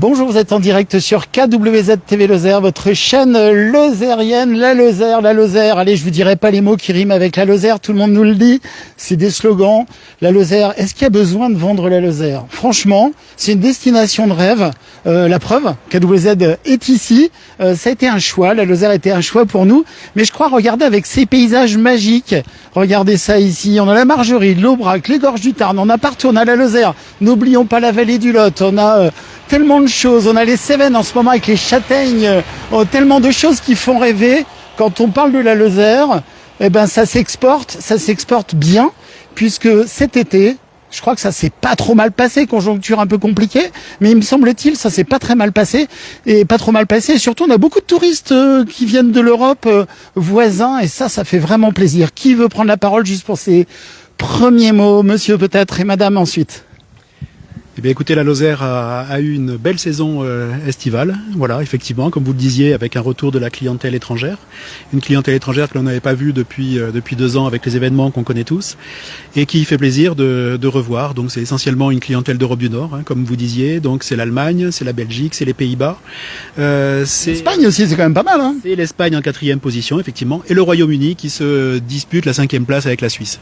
Bonjour, vous êtes en direct sur KWZ TV Lozère, votre chaîne lozérienne, la Lozère. Allez, je vous dirai pas les mots qui riment avec la Lozère, tout le monde nous le dit, c'est des slogans. La Lozère, est-ce qu'il y a besoin de vendre la Lozère? Franchement, c'est une destination de rêve. La preuve, KWZ est ici. Ça a été un choix, la Lozère était un choix pour nous. Mais je crois, regardez avec ces paysages magiques. Regardez ça ici, on a la Margerie, l'Aubrac, les Gorges du Tarn, on a partout, on a la Lozère. N'oublions pas la vallée du Lot, on a tellement de choses. On a les Cévennes en ce moment avec les châtaignes, tellement de choses qui font rêver. Quand on parle de la Lozère, eh ben ça s'exporte bien, puisque cet été, je crois que ça s'est pas trop mal passé, conjoncture un peu compliquée, mais il me semble-t-il, ça s'est pas très mal passé, et pas trop mal passé. Et surtout, on a beaucoup de touristes qui viennent de l'Europe voisins, et ça fait vraiment plaisir. Qui veut prendre la parole juste pour ces premiers mots, monsieur peut-être, et madame ensuite? Eh bien, écoutez, la Lozère a eu une belle saison estivale, voilà, effectivement, comme vous le disiez, avec un retour de la clientèle étrangère, une clientèle étrangère que l'on n'avait pas vue depuis 2 ans avec les événements qu'on connaît tous, et qui fait plaisir de revoir. Donc, c'est essentiellement une clientèle d'Europe du Nord, comme vous disiez. Donc, c'est l'Allemagne, c'est la Belgique, c'est les Pays-Bas. C'est l'Espagne aussi, c'est quand même pas mal. Hein. C'est l'Espagne en 4e position, effectivement, et le Royaume-Uni qui se dispute la 5e place avec la Suisse.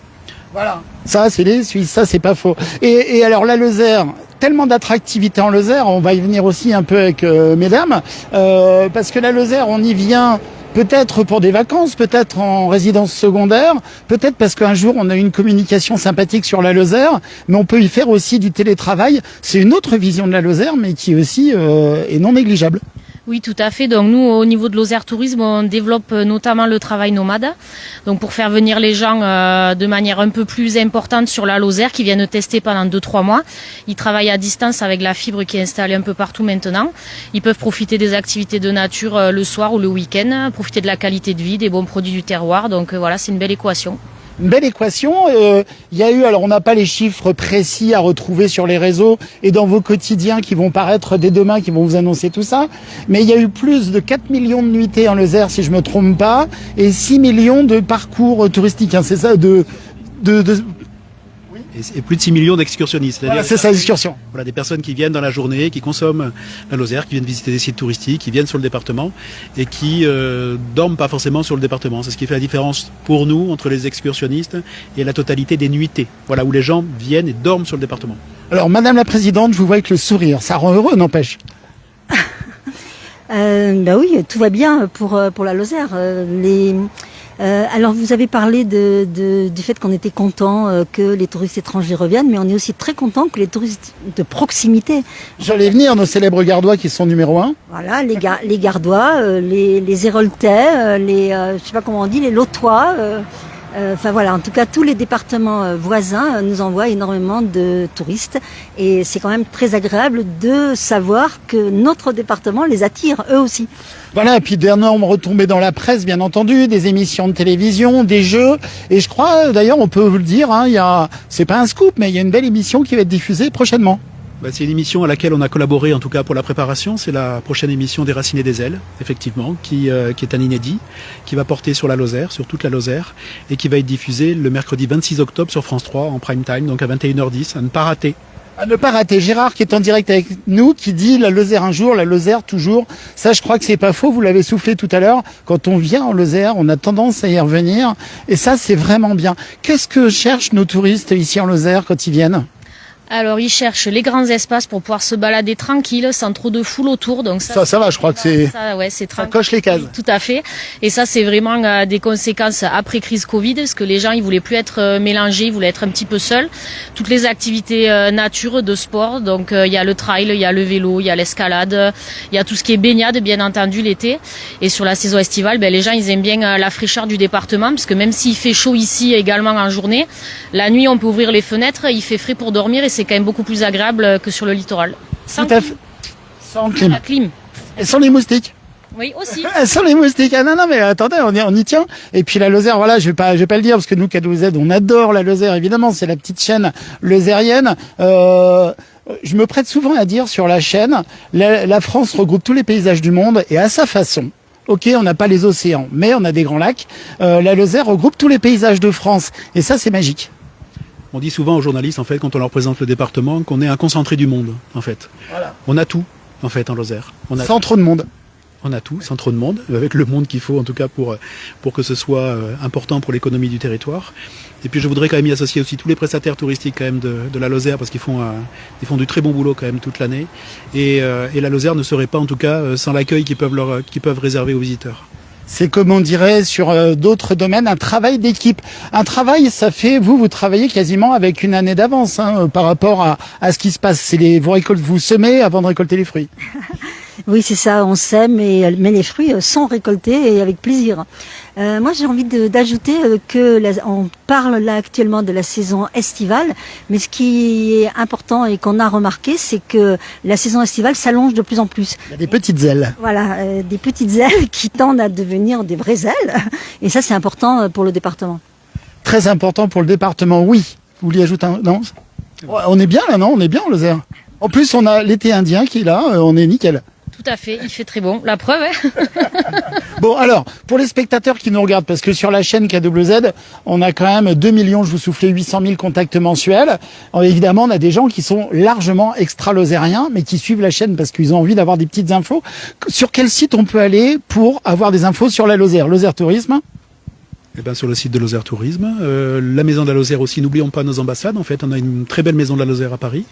Voilà. Ça, c'est les Suisses, ça, c'est pas faux. Et alors, la Lozère, tellement d'attractivité en Lozère, on va y venir aussi un peu avec mesdames, parce que la Lozère, on y vient peut-être pour des vacances, peut-être en résidence secondaire, peut-être parce qu'un jour, on a une communication sympathique sur la Lozère, mais on peut y faire aussi du télétravail. C'est une autre vision de la Lozère, mais qui aussi est non négligeable. Oui, tout à fait. Donc nous, au niveau de Lozère Tourisme, on développe notamment le travail nomade. Donc pour faire venir les gens de manière un peu plus importante sur la Lozère, qui viennent tester pendant 2-3 mois. Ils travaillent à distance avec la fibre qui est installée un peu partout maintenant. Ils peuvent profiter des activités de nature le soir ou le week-end, profiter de la qualité de vie, des bons produits du terroir. Donc voilà, c'est une belle équation. Une belle équation. Il y a eu, alors on n'a pas les chiffres précis à retrouver sur les réseaux et dans vos quotidiens qui vont paraître dès demain, qui vont vous annoncer tout ça, mais il y a eu plus de 4 millions de nuitées en Lozère, si je me trompe pas, et 6 millions de parcours touristiques, hein, c'est ça, Et plus de 6 millions d'excursionnistes. Voilà, c'est ça, l'excursion. Voilà, des personnes qui viennent dans la journée, qui consomment la Lozère, qui viennent visiter des sites touristiques, qui viennent sur le département et qui dorment pas forcément sur le département. C'est ce qui fait la différence pour nous entre les excursionnistes et la totalité des nuitées. Voilà, où les gens viennent et dorment sur le département. Alors, Madame la Présidente, je vous vois avec le sourire. Ça rend heureux, n'empêche. Bah oui, tout va bien pour la Lozère. Alors vous avez parlé du fait qu'on était content que les touristes étrangers reviennent, mais on est aussi très content que les touristes de proximité. J'allais venir, nos célèbres Gardois qui sont numéro 1. Voilà, les Gardois, les Héroltais, je sais pas comment on dit, les Lotois. Enfin voilà, en tout cas tous les départements voisins nous envoient énormément de touristes et c'est quand même très agréable de savoir que notre département les attire eux aussi. Voilà, et puis d'énormes retombées dans la presse, bien entendu, des émissions de télévision, des jeux, et je crois, d'ailleurs, on peut vous le dire, hein, c'est pas un scoop, mais il y a une belle émission qui va être diffusée prochainement. C'est une émission à laquelle on a collaboré, en tout cas pour la préparation. C'est la prochaine émission des Racines et des Ailes, effectivement, qui est un inédit, qui va porter sur la Lozère, sur toute la Lozère, et qui va être diffusée le mercredi 26 octobre sur France 3 en prime time, donc à 21h10, à ne pas rater. À ne pas rater. Gérard qui est en direct avec nous, qui dit la Lozère un jour, la Lozère toujours. Ça, je crois que c'est pas faux. Vous l'avez soufflé tout à l'heure. Quand on vient en Lozère, on a tendance à y revenir. Et ça, c'est vraiment bien. Qu'est-ce que cherchent nos touristes ici en Lozère quand ils viennent ? Alors, ils cherchent les grands espaces pour pouvoir se balader tranquille, sans trop de foule autour. Donc ça va, je crois que c'est... Ça coche les cases. Tout à fait. Et ça, c'est vraiment des conséquences après crise Covid, parce que les gens, ils voulaient plus être mélangés, ils voulaient être un petit peu seuls. Toutes les activités nature, de sport, donc il y a le trail, il y a le vélo, il y a l'escalade, il y a tout ce qui est baignade, bien entendu, l'été. Et sur la saison estivale, les gens, ils aiment bien la fraîcheur du département, parce que même s'il fait chaud ici également en journée, la nuit, on peut ouvrir les fenêtres, il fait frais pour dormir et c'est quand même beaucoup plus agréable que sur le littoral. Sans clim. La clim. Et sans les moustiques. Oui, aussi. Sans les moustiques. Ah non, mais attendez, on y tient. Et puis la Lozère, voilà, je vais pas le dire parce que nous, KWZ, on adore la Lozère, évidemment. C'est la petite chaîne lozérienne. Je me prête souvent à dire sur la chaîne, la France regroupe tous les paysages du monde et à sa façon. Ok, on n'a pas les océans, mais on a des grands lacs. La Lozère regroupe tous les paysages de France. Et ça, c'est magique. On dit souvent aux journalistes, en fait, quand on leur présente le département, qu'on est un concentré du monde, en fait. Voilà. On a tout. en fait, en Lozère. Sans trop de monde. On a tout, sans trop de monde, avec le monde qu'il faut en tout cas pour que ce soit important pour l'économie du territoire. Et puis je voudrais quand même y associer aussi tous les prestataires touristiques quand même de la Lozère parce qu'ils font du très bon boulot quand même toute l'année. Et la Lozère ne serait pas en tout cas sans l'accueil qu'ils peuvent réserver aux visiteurs. C'est comme on dirait sur d'autres domaines, un travail d'équipe. Un travail, ça fait, vous travaillez quasiment avec une année d'avance par rapport à ce qui se passe. Vous semez avant de récolter les fruits. Oui, c'est ça, on sème, mais les fruits sont récoltés et avec plaisir. Moi, j'ai envie d'ajouter on parle là actuellement de la saison estivale, mais ce qui est important et qu'on a remarqué, c'est que la saison estivale s'allonge de plus en plus. Il y a des petites ailes. Voilà, des petites ailes qui tendent à devenir des vraies ailes. Et ça, c'est important pour le département. Très important pour le département, oui. Vous voulez ajouter un... Non ? On est bien là, non ? On est bien en Lozère. En plus, on a l'été indien qui est là, on est nickel. Tout à fait, il fait très bon. La preuve, hein. Bon, alors, pour les spectateurs qui nous regardent, parce que sur la chaîne KWZ, on a quand même 2 millions, je vous soufflais 800 000 contacts mensuels. Alors, évidemment, on a des gens qui sont largement extra-lozériens, mais qui suivent la chaîne parce qu'ils ont envie d'avoir des petites infos. Sur quel site on peut aller pour avoir des infos sur la Lozère ? Lozère Tourisme ? Eh ben, sur le site de Lozère Tourisme. La maison de la Lozère aussi, n'oublions pas nos ambassades. En fait, on a une très belle maison de la Lozère à Paris.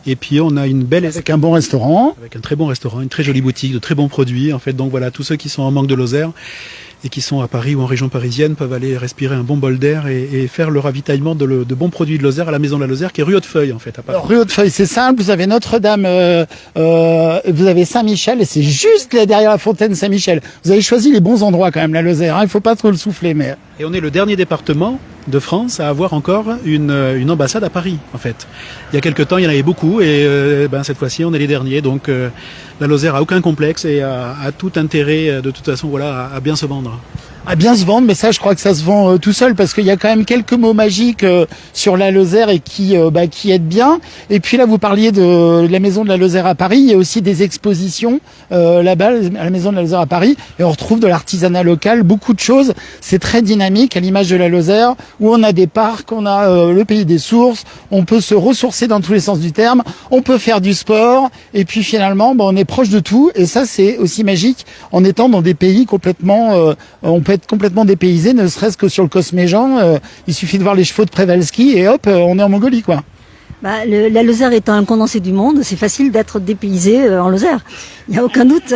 Et puis, on a une belle... Avec un bon restaurant. Avec un très bon restaurant, une très jolie boutique, de très bons produits. En fait, donc voilà, tous ceux qui sont en manque de Lozère et qui sont à Paris ou en région parisienne peuvent aller respirer un bon bol d'air et faire le ravitaillement de bons produits de Lozère à la maison de la Lozère, qui est rue Hautefeuille, en fait, à Paris. Alors, rue Hautefeuille, c'est simple. Vous avez Notre-Dame, vous avez Saint-Michel, et c'est juste là derrière la fontaine Saint-Michel. Vous avez choisi les bons endroits quand même, la Lozère. Il faut pas trop le souffler, mais... Et on est le dernier département de France à avoir encore une ambassade à Paris, en fait. Il y a quelques temps, il y en avait beaucoup, et cette fois-ci, on est les derniers. Donc, la Lozère a aucun complexe et a tout intérêt, de toute façon, voilà, à bien se vendre. À bien se vendre, mais ça, je crois que ça se vend tout seul parce qu'il y a quand même quelques mots magiques sur la Lozère et qui aident bien. Et puis là, vous parliez de la maison de la Lozère à Paris. Il y a aussi des expositions là-bas à la maison de la Lozère à Paris, et on retrouve de l'artisanat local, beaucoup de choses. C'est très dynamique, à l'image de la Lozère, où on a des parcs, on a le pays des sources, on peut se ressourcer dans tous les sens du terme, on peut faire du sport, et puis finalement, on est proche de tout. Et ça, c'est aussi magique en étant dans des pays complètement, on peut être complètement dépaysé, ne serait-ce que sur le Cosméjean. Il suffit de voir les chevaux de Przewalski et hop, on est en Mongolie, quoi. La Lozère étant un condensé du monde, c'est facile d'être dépaysé en Lozère. Il n'y a aucun doute.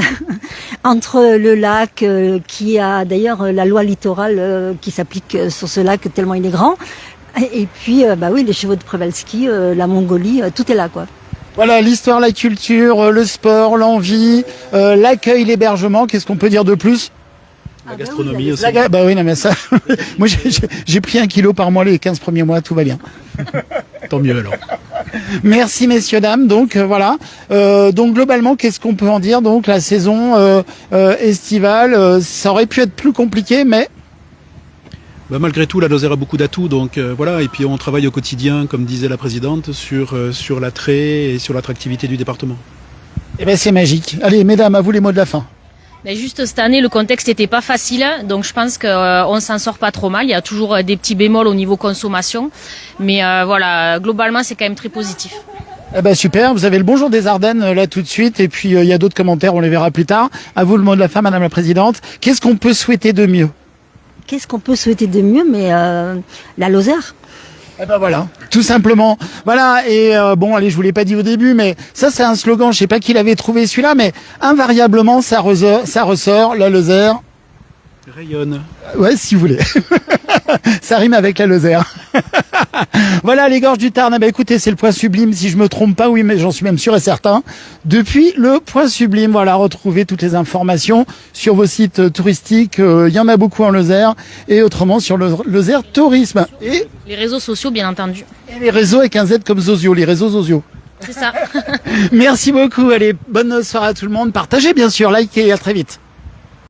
Entre le lac, qui a d'ailleurs la loi littorale qui s'applique sur ce lac tellement il est grand, et puis les chevaux de Przewalski, la Mongolie, tout est là, quoi. Voilà, l'histoire, la culture, le sport, l'envie, l'accueil, l'hébergement. Qu'est-ce qu'on peut dire de plus ? La gastronomie aussi. Oui, non, mais ça, moi j'ai pris 1 kilo par mois les 15 premiers mois, tout va bien. Tant mieux alors. Merci messieurs, dames. Donc voilà. Donc globalement, qu'est-ce qu'on peut en dire ? Donc la saison estivale, ça aurait pu être plus compliqué, mais... Malgré tout, la Lozère a beaucoup d'atouts, donc voilà. Et puis on travaille au quotidien, comme disait la présidente, sur l'attrait et sur l'attractivité du département. Eh ben c'est magique. Allez, mesdames, à vous les mots de la fin. Mais juste cette année, le contexte n'était pas facile, donc je pense qu'on s'en sort pas trop mal. Il y a toujours des petits bémols au niveau consommation, mais voilà, globalement, c'est quand même très positif. Eh ben super, vous avez le bonjour des Ardennes là tout de suite, et puis il y a d'autres commentaires, on les verra plus tard. À vous le mot de la fin, Madame la Présidente. Qu'est-ce qu'on peut souhaiter de mieux ? Qu'est-ce qu'on peut souhaiter de mieux, mais la Lozère. Eh ben voilà, tout simplement. Voilà, et allez, je vous l'ai pas dit au début, mais ça c'est un slogan, je sais pas qui l'avait trouvé celui-là, mais invariablement ça ressort, la Lozère rayonne. Ouais, si vous voulez. Ça rime avec la Lozère. Voilà, les gorges du Tarn. Eh ben, écoutez, c'est le point sublime, si je me trompe pas, oui, mais j'en suis même sûr et certain. Depuis le point sublime, voilà, retrouvez toutes les informations sur vos sites touristiques. Il y en a beaucoup en Lozère, et autrement sur le Lozère Tourisme. Et les réseaux sociaux, bien entendu. Et les réseaux avec un Z comme Zozio, les réseaux Zozio. C'est ça. Merci beaucoup. Allez, bonne soirée à tout le monde. Partagez, bien sûr, likez, à très vite.